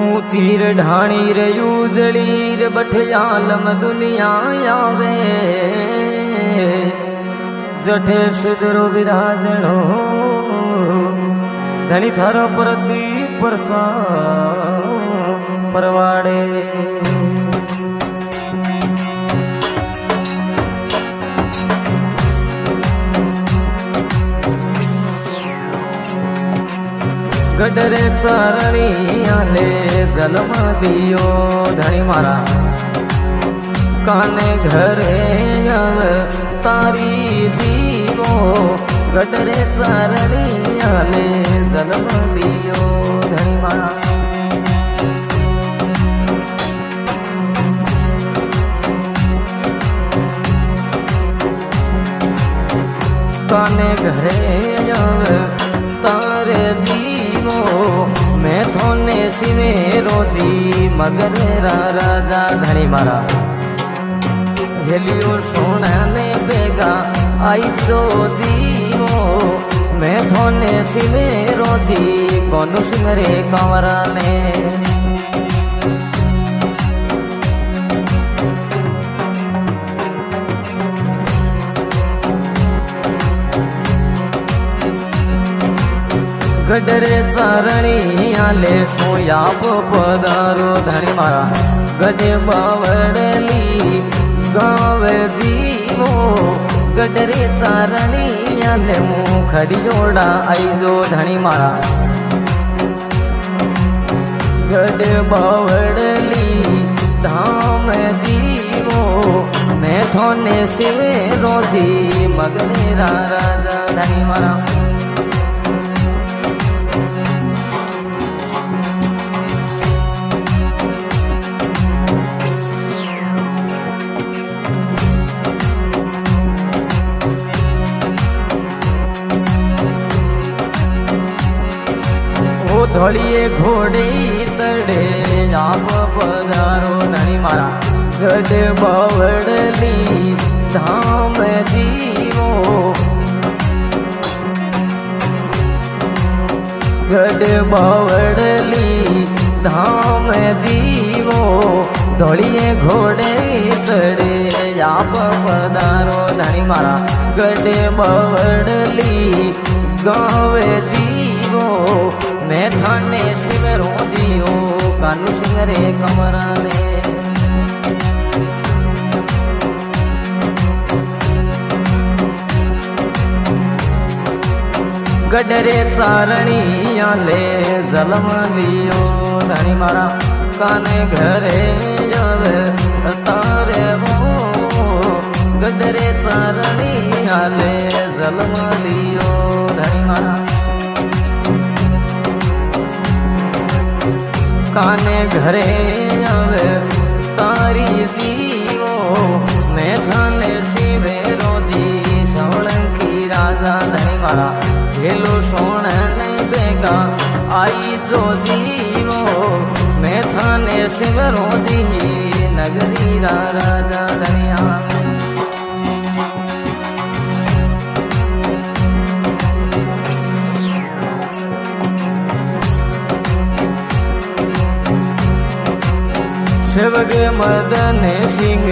ऊंची रे ढाणी रे उजड़ी रे बठे आलम दुनिया आवे जठे सिदरो विराजणो धनी थारो प्रति परचा परवाड़े गडरे चारणी आले जन्म दियो धनी मारा काने घरे आव तारी जीवो गडरे चारणी आले जन्म दियो धनी मारा काने घरे आव तारे जीवो मैं थोने सिवे रोजी मगरेरा राजा धनी मारा हेलियो सोना ने बेगा आई तो जीवो मैं थोने सिवे रोजी कोनु सिंगरे कंवरा ने गडरे चारणी आले सोया पदारो धनी मारा गडे बावड़ली गाँव जीवो गडरे चारणी आले मुखड़ियोड़ा आईजो धनी मारा गडे बावड़ली धाम जीवो मैं थोने सिवे रोजी मगनेरा राजा धनी मारा धोलिए घोड़े चढ़े आप पधारो धनी मारा गड बावड़ली धाम जीवो गड बावड़ली धाम जीवो धोलिए घोड़े चढ़े आप पधारो धनी मारा गड बावड़ली गाँव जीवो मैं थाने सिवरो दियो कानू सिंगरे कमरा ने गडरे चारणी आले जलम लियो धनी मारा काने घरे जावे तारे वो गडरे चारणी आले जलम लियो धनी मारा काने घरे आवे तारी जीवो मैं थाने सिवे रोजी सवलंकी राजा धनी मारा झेलो सोना ने बेगा आई तो जीवो मैं थाने सिवे रोजी नगरी राजा धनिया शिवग मदन सिंह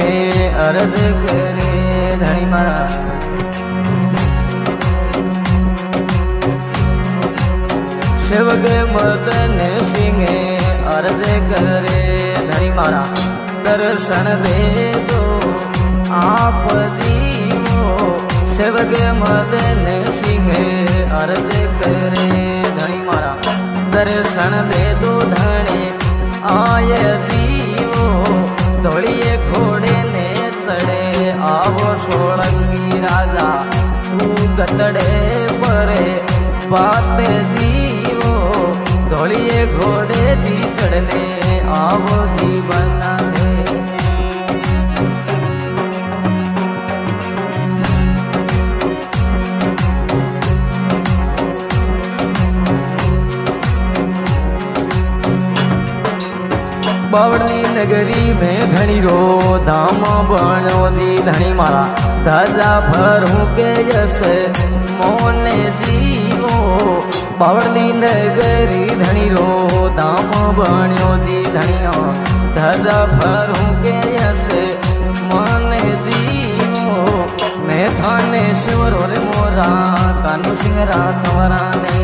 अर्ज करे धनी मारा शिवग मदन सिंह अर्ज करे धनी मारा दर्शन दे दो आप जीवो शिवग मदन सिंह अर्ज करे धनी मारा दर्शन दे दो धने आय जीवो धोलिए घोड़े ने चढ़े आवो सोलंकी राजा तू गतड़े परे बात जीवो धोलिए घोड़े जी चढ़ने आवो जीवन दे बावड़नी नगरी में धनी रो धाम बनो दी धनी मारा धाजा भरू के यस मोने जीवो बावड़नी नगरी धनी रो धाम बण्यो जी धनियो धरा भरूं के ऐसे माने दीवो मैं थाने शिवरो रे मोरा कानू सिंगरा कंवरा ने